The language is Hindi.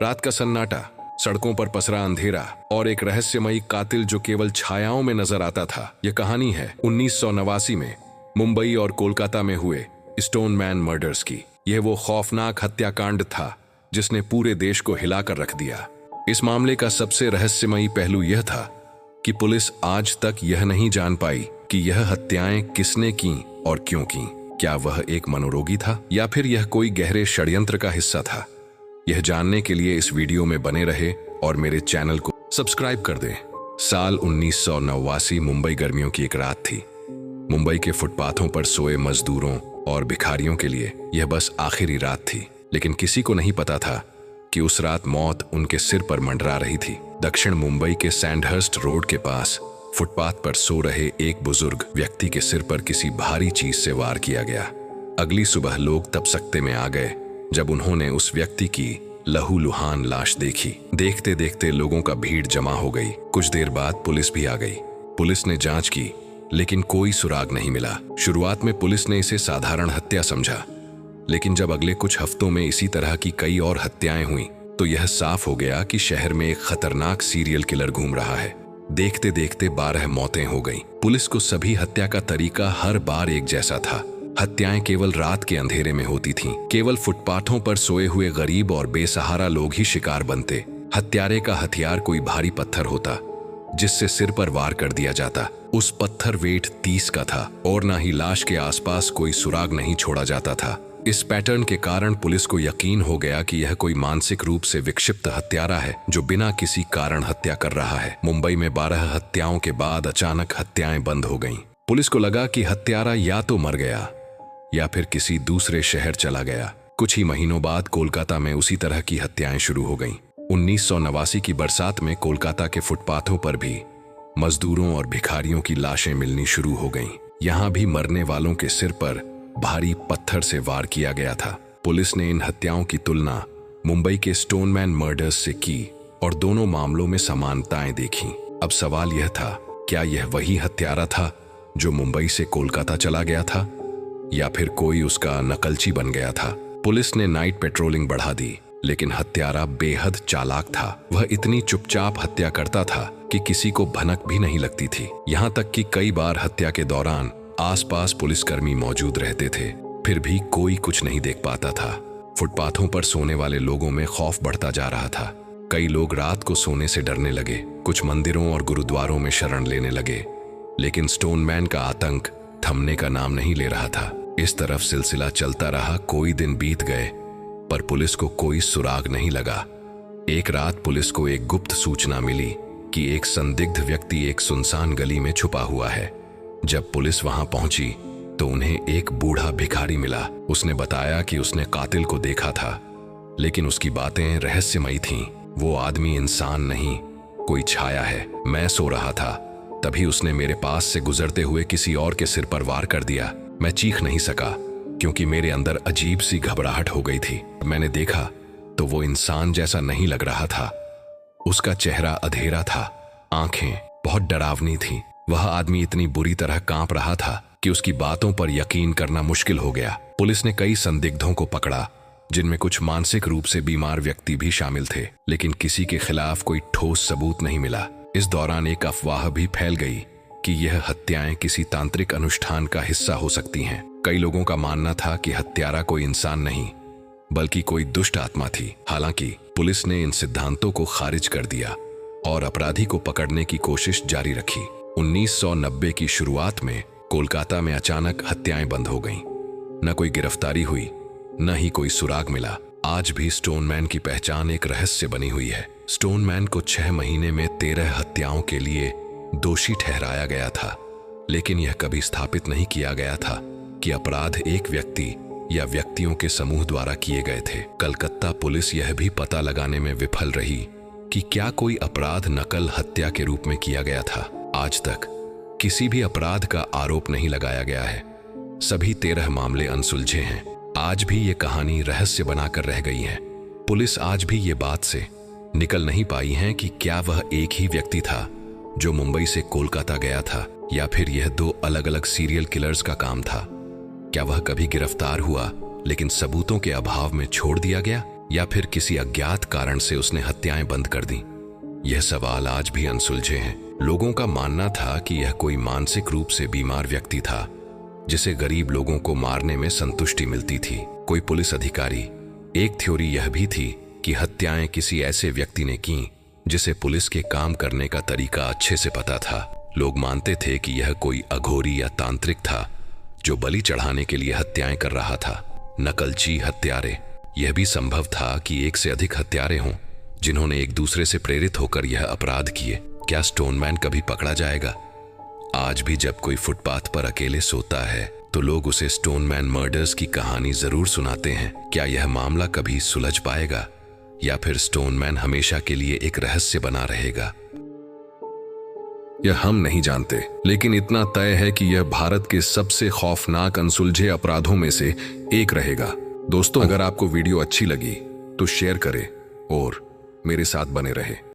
रात का सन्नाटा, सड़कों पर पसरा अंधेरा और एक रहस्यमयी कातिल जो केवल छायाओं में नजर आता था। यह कहानी है 1989 में मुंबई और कोलकाता में हुए स्टोनमैन मर्डर्स की। यह वो खौफनाक हत्याकांड था जिसने पूरे देश को हिलाकर रख दिया। इस मामले का सबसे रहस्यमयी पहलू यह था कि पुलिस आज तक यह नहीं जान पाई कि यह हत्याएं किसने की और क्यों की। क्या वह एक मनोरोगी था या फिर यह कोई गहरे षड्यंत्र का हिस्सा था? यह जानने के लिए इस वीडियो में बने रहे और मेरे चैनल को सब्सक्राइब कर दें। साल 1989 मुंबई गर्मियों की एक रात थी। मुंबई के फुटपाथों पर सोए मजदूरों और भिखारियों के लिए यह बस आखिरी रात थी, लेकिन किसी को नहीं पता था कि उस रात मौत उनके सिर पर मंडरा रही थी। दक्षिण मुंबई के सैंडहर्स्ट रोड के पास फुटपाथ पर सो रहे एक बुजुर्ग व्यक्ति के सिर पर किसी भारी चीज से वार किया गया। अगली सुबह लोग तब सकते में आ गए जब उन्होंने उस व्यक्ति की लहूलुहान लाश देखी। देखते देखते लोगों का भीड़ जमा हो गई। कुछ देर बाद पुलिस भी आ गई। पुलिस ने जांच की, लेकिन कोई सुराग नहीं मिला। शुरुआत में पुलिस ने इसे साधारण हत्या समझा, लेकिन जब अगले कुछ हफ्तों में इसी तरह की कई और हत्याएं हुईं, तो यह साफ हो गया कि शहर में एक खतरनाक सीरियल किलर घूम रहा है। देखते देखते 12 मौतें हो गईं। पुलिस को सभी हत्या का तरीका हर बार एक जैसा था। हत्याएं केवल रात के अंधेरे में होती थीं। केवल फुटपाथों पर सोए हुए गरीब और बेसहारा लोग ही शिकार बनते। हत्यारे का हथियार कोई भारी पत्थर होता जिससे सिर पर वार कर दिया जाता। उस पत्थर वेट 30 का था और ना ही लाश के आसपास कोई सुराग नहीं छोड़ा जाता था। इस पैटर्न के कारण पुलिस को यकीन हो गया कि यह कोई मानसिक रूप से विक्षिप्त हत्यारा है जो बिना किसी कारण हत्या कर रहा है। मुंबई में 12 हत्याओं के बाद अचानक हत्याएं बंद हो गईं। पुलिस को लगा कि हत्यारा या तो मर गया या फिर किसी दूसरे शहर चला गया। कुछ ही महीनों बाद कोलकाता में उसी तरह की हत्याएं शुरू हो गईं। 1989 की बरसात में कोलकाता के फुटपाथों पर भी मजदूरों और भिखारियों की लाशें मिलनी शुरू हो गईं। यहां भी मरने वालों के सिर पर भारी पत्थर से वार किया गया था। पुलिस ने इन हत्याओं की तुलना मुंबई के स्टोनमैन मर्डर्स से की और दोनों मामलों में समानताएं देखीं। अब सवाल यह था, क्या यह वही हत्यारा था जो मुंबई से कोलकाता चला गया था या फिर कोई उसका नकलची बन गया था? पुलिस ने नाइट पेट्रोलिंग बढ़ा दी, लेकिन हत्यारा बेहद चालाक था। वह इतनी चुपचाप हत्या करता था कि किसी को भनक भी नहीं लगती थी। यहाँ तक कि कई बार हत्या के दौरान आसपास पुलिसकर्मी मौजूद रहते थे, फिर भी कोई कुछ नहीं देख पाता था। फुटपाथों पर सोने वाले लोगों में खौफ बढ़ता जा रहा था। कई लोग रात को सोने से डरने लगे। कुछ मंदिरों और गुरुद्वारों में शरण लेने लगे, लेकिन स्टोनमैन का आतंक थमने का नाम नहीं ले रहा था। इस तरफ सिलसिला चलता रहा। कोई दिन बीत गए पर पुलिस को कोई सुराग नहीं लगा। एक रात पुलिस को एक गुप्त सूचना मिली कि एक संदिग्ध व्यक्ति एक सुनसान गली में छुपा हुआ है। जब पुलिस वहां पहुंची तो उन्हें एक बूढ़ा भिखारी मिला। उसने बताया कि उसने कातिल को देखा था, लेकिन उसकी बातें रहस्यमयी थीं। वो आदमी इंसान नहीं, कोई छाया है। मैं सो रहा था, तभी उसने मेरे पास से गुजरते हुए किसी और के सिर पर वार कर दिया। मैं चीख नहीं सका क्योंकि मेरे अंदर अजीब सी घबराहट हो गई थी। मैंने देखा तो वो इंसान जैसा नहीं लग रहा था। उसका चेहरा अधेरा था, आंखें बहुत डरावनी थीं। वह आदमी इतनी बुरी तरह कांप रहा था कि उसकी बातों पर यकीन करना मुश्किल हो गया। पुलिस ने कई संदिग्धों को पकड़ा, जिनमें कुछ मानसिक रूप से बीमार व्यक्ति भी शामिल थे, लेकिन किसी के खिलाफ कोई ठोस सबूत नहीं मिला। इस दौरान एक अफवाह भी फैल गई कि यह हत्याएं किसी तांत्रिक अनुष्ठान का हिस्सा हो सकती हैं। कई लोगों का मानना था कि हत्यारा कोई इंसान नहीं बल्कि कोई दुष्ट आत्मा थी। हालांकि पुलिस ने इन सिद्धांतों को खारिज कर दिया और अपराधी को पकड़ने की कोशिश जारी रखी। 1990 की शुरुआत में कोलकाता में अचानक हत्याएं बंद हो गईं। न कोई गिरफ्तारी हुई, न ही कोई सुराग मिला। आज भी स्टोनमैन की पहचान एक रहस्य बनी हुई है। स्टोनमैन को 6 महीने में 13 हत्याओं के लिए दोषी ठहराया गया था, लेकिन यह कभी स्थापित नहीं किया गया था कि अपराध एक व्यक्ति या व्यक्तियों के समूह द्वारा किए गए थे। कलकत्ता पुलिस यह भी पता लगाने में विफल रही कि क्या कोई अपराध नकल हत्या के रूप में किया गया था। आज तक किसी भी अपराध का आरोप नहीं लगाया गया है। सभी 13 मामले अनसुलझे हैं। आज भी ये कहानी रहस्य बनाकर रह गई है। पुलिस आज भी ये बात से निकल नहीं पाई है कि क्या वह एक ही व्यक्ति था जो मुंबई से कोलकाता गया था, या फिर यह 2 अलग अलग सीरियल किलर्स का काम था। क्या वह कभी गिरफ्तार हुआ लेकिन सबूतों के अभाव में छोड़ दिया गया? या फिर किसी अज्ञात कारण से उसने हत्याएं बंद कर दी? यह सवाल आज भी अनसुलझे हैं। लोगों का मानना था कि यह कोई मानसिक रूप से बीमार व्यक्ति था जिसे गरीब लोगों को मारने में संतुष्टि मिलती थी। कोई पुलिस अधिकारी। एक थ्योरी यह भी थी कि हत्याएं किसी ऐसे व्यक्ति ने की जिसे पुलिस के काम करने का तरीका अच्छे से पता था। लोग मानते थे कि यह कोई अघोरी या तांत्रिक था जो बलि चढ़ाने के लिए हत्याएं कर रहा था। नकलची हत्यारे। यह भी संभव था कि एक से अधिक हत्यारे हों जिन्होंने एक दूसरे से प्रेरित होकर यह अपराध किए। क्या स्टोनमैन कभी पकड़ा जाएगा? आज भी जब कोई फुटपाथ पर अकेले सोता है तो लोग उसे स्टोनमैन मर्डर्स की कहानी जरूर सुनाते हैं। क्या यह मामला कभी सुलझ पाएगा या फिर स्टोनमैन हमेशा के लिए एक रहस्य बना रहेगा? यह हम नहीं जानते, लेकिन इतना तय है कि यह भारत के सबसे खौफनाक अनसुलझे अपराधों में से एक रहेगा। दोस्तों, अगर आपको वीडियो अच्छी लगी तो शेयर करें और मेरे साथ बने रहे।